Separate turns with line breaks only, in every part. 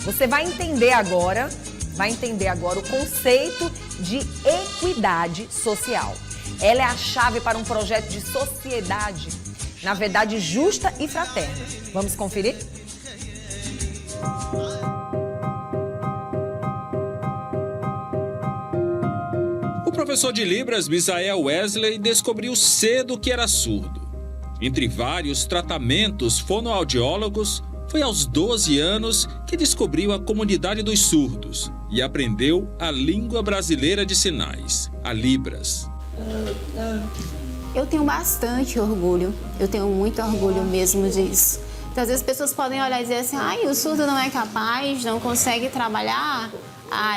Você vai entender agora o conceito de equidade social. Ela é a chave para um projeto de sociedade, na verdade, justa e fraterna. Vamos conferir?
O professor de Libras, Misael Wesley, descobriu cedo que era surdo. Entre vários tratamentos fonoaudiólogos, foi aos 12 anos que descobriu a comunidade dos surdos e aprendeu a língua brasileira de sinais, a Libras.
Eu tenho bastante orgulho, eu tenho muito orgulho mesmo disso. Então, às vezes as pessoas podem olhar e dizer assim, o surdo não é capaz, não consegue trabalhar.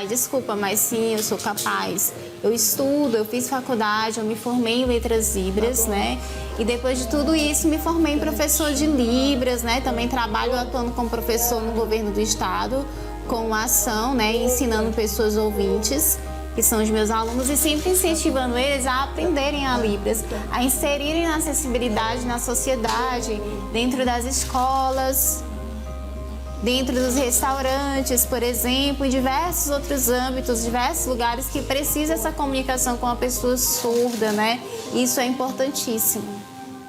Desculpa, mas sim, eu sou capaz. Eu estudo, eu fiz faculdade, eu me formei em Letras Libras, né? E depois de tudo isso, me formei em professor de Libras, né? Também trabalho atuando como professor no governo do estado, com ação, né? Ensinando pessoas ouvintes, que são os meus alunos, e sempre incentivando eles a aprenderem a Libras, a inserirem a acessibilidade na sociedade, dentro das escolas, dentro dos restaurantes, por exemplo, em diversos outros âmbitos, diversos lugares que precisa essa comunicação com a pessoa surda, né? Isso é importantíssimo.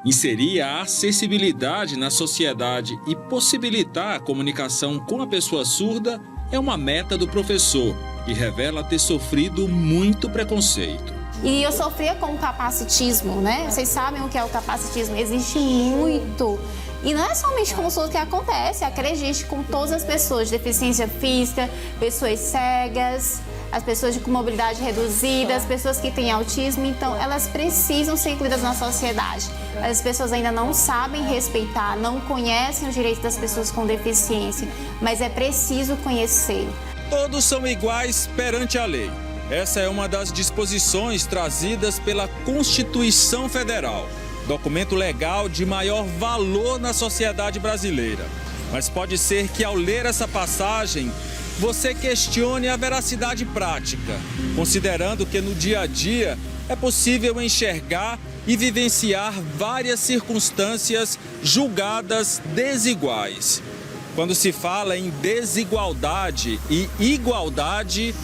Inserir a acessibilidade na sociedade e possibilitar a comunicação com a pessoa surda é uma meta do professor, que revela ter sofrido muito preconceito.
E eu sofria com o capacitismo, né? Vocês sabem o que é o capacitismo, existe muito. E não é somente com o surdo que acontece, acredite, com todas as pessoas de deficiência física, pessoas cegas, as pessoas com mobilidade reduzida, as pessoas que têm autismo, então elas precisam ser incluídas na sociedade. As pessoas ainda não sabem respeitar, não conhecem os direitos das pessoas com deficiência, mas é preciso conhecer.
Todos são iguais perante a lei. Essa é uma das disposições trazidas pela Constituição Federal, documento legal de maior valor na sociedade brasileira. Mas pode ser que ao ler essa passagem, você questione a veracidade prática, considerando que no dia a dia é possível enxergar e vivenciar várias circunstâncias julgadas desiguais. Quando se fala em desigualdade e igualdade,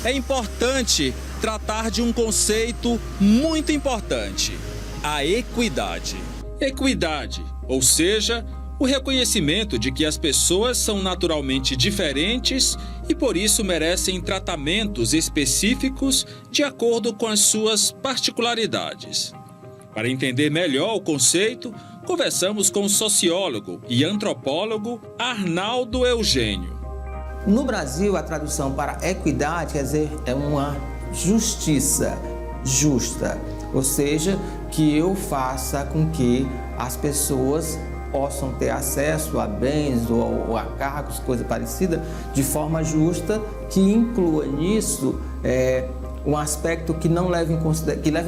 é importante tratar de um conceito muito importante: a equidade. Equidade, ou seja, o reconhecimento de que as pessoas são naturalmente diferentes e por isso merecem tratamentos específicos de acordo com as suas particularidades. Para entender melhor o conceito, conversamos com o sociólogo e antropólogo Arnaldo Eugênio.
No Brasil, a tradução para equidade quer dizer é uma justiça justa, ou seja, que eu faça com que as pessoas possam ter acesso a bens ou a cargos, coisa parecida, de forma justa, que inclua nisso um aspecto que leve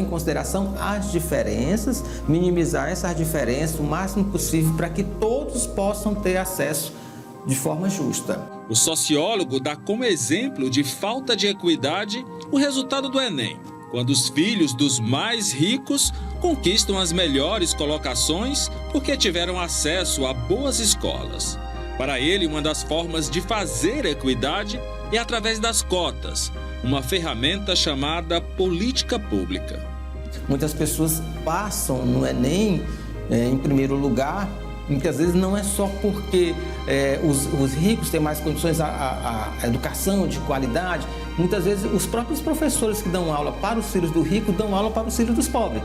em consideração as diferenças, minimizar essas diferenças o máximo possível para que todos possam ter acesso de forma justa.
O sociólogo dá como exemplo de falta de equidade o resultado do Enem, quando os filhos dos mais ricos conquistam as melhores colocações porque tiveram acesso a boas escolas. Para ele, uma das formas de fazer equidade é através das cotas, uma ferramenta chamada política pública.
Muitas pessoas passam no Enem em primeiro lugar, muitas vezes não é só porque os ricos têm mais condições a educação de qualidade. Muitas vezes os próprios professores que dão aula para os filhos do rico dão aula para os filhos dos pobres.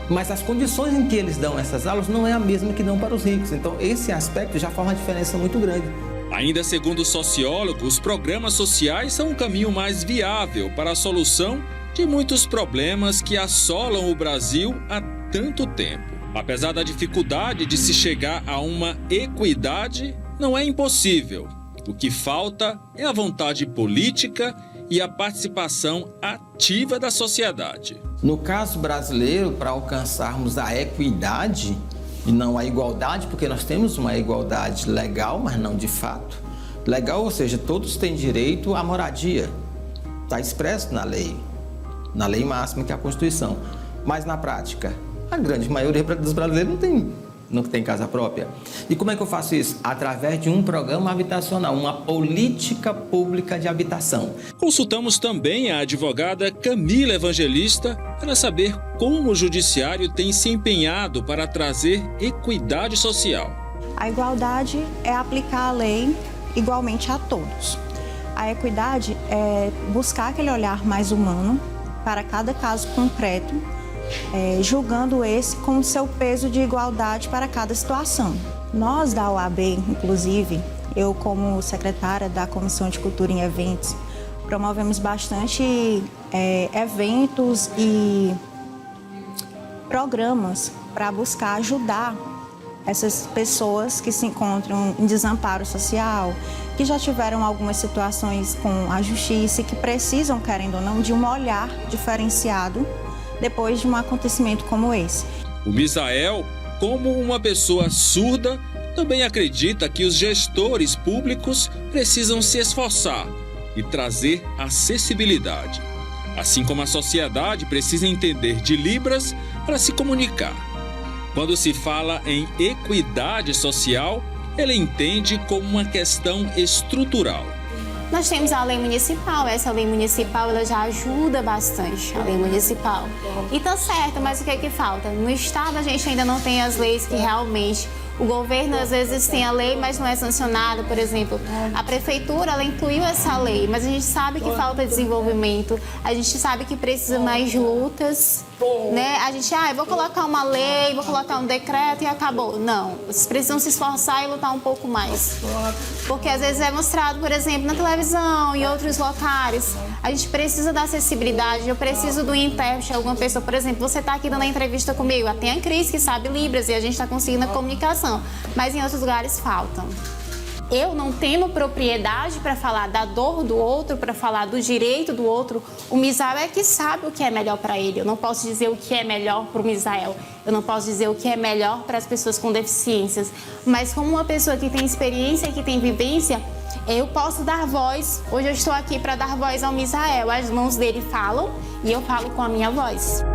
Mas as condições em que eles dão essas aulas não é a mesma que dão para os ricos. Então esse aspecto já faz uma diferença muito grande.
Ainda segundo o sociólogo, os programas sociais são um caminho mais viável para a solução de muitos problemas que assolam o Brasil há tanto tempo. Apesar da dificuldade de se chegar a uma equidade, não é impossível. O que falta é a vontade política e a participação ativa da sociedade.
No caso brasileiro, para alcançarmos a equidade e não a igualdade, porque nós temos uma igualdade legal, mas não de fato. Legal, ou seja, todos têm direito à moradia. Está expresso na lei máxima que é a Constituição. Mas na prática, a grande maioria dos brasileiros não tem não tem casa própria. E como é que eu faço isso? Através de um programa habitacional, uma política pública de habitação.
Consultamos também a advogada Camila Evangelista para saber como o judiciário tem se empenhado para trazer equidade social.
A igualdade é aplicar a lei igualmente a todos. A equidade é buscar aquele olhar mais humano para cada caso concreto, julgando esse com o seu peso de igualdade para cada situação. Nós da OAB, inclusive, eu como secretária da Comissão de Cultura em Eventos, promovemos bastante eventos e programas para buscar ajudar essas pessoas que se encontram em desamparo social, que já tiveram algumas situações com a justiça e que precisam, querendo ou não, de um olhar diferenciado depois de um acontecimento como esse.
O Misael, como uma pessoa surda, também acredita que os gestores públicos precisam se esforçar e trazer acessibilidade. Assim como a sociedade precisa entender de Libras para se comunicar. Quando se fala em equidade social, ele entende como uma questão estrutural.
Nós temos a lei municipal, essa lei municipal ela já ajuda bastante, a lei municipal. E tá certo, mas o que é que falta? No estado a gente ainda não tem as leis que realmente... O governo às vezes tem a lei, mas não é sancionado, por exemplo. A prefeitura ela incluiu essa lei, mas a gente sabe que falta desenvolvimento, a gente sabe que precisa mais lutas, né? A gente, eu vou colocar uma lei, vou colocar um decreto e acabou. Não, vocês precisam se esforçar e lutar um pouco mais. Porque às vezes é mostrado, por exemplo, na televisão, em outros locais. A gente precisa da acessibilidade, eu preciso do intérprete, alguma pessoa, por exemplo, você está aqui dando a entrevista comigo, tem a Cris que sabe Libras e a gente está conseguindo a comunicação, mas em outros lugares faltam. Eu não tenho propriedade para falar da dor do outro, para falar do direito do outro. O Misael é que sabe o que é melhor para ele. Eu não posso dizer o que é melhor para o Misael. Eu não posso dizer o que é melhor para as pessoas com deficiências. Mas como uma pessoa que tem experiência, que tem vivência, eu posso dar voz. Hoje eu estou aqui para dar voz ao Misael. As mãos dele falam e eu falo com a minha voz.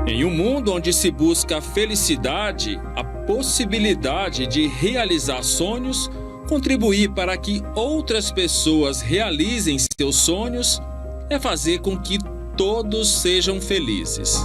Em um mundo onde se busca a felicidade, a possibilidade de realizar sonhos, contribuir para que outras pessoas realizem seus sonhos, é fazer com que todos sejam felizes.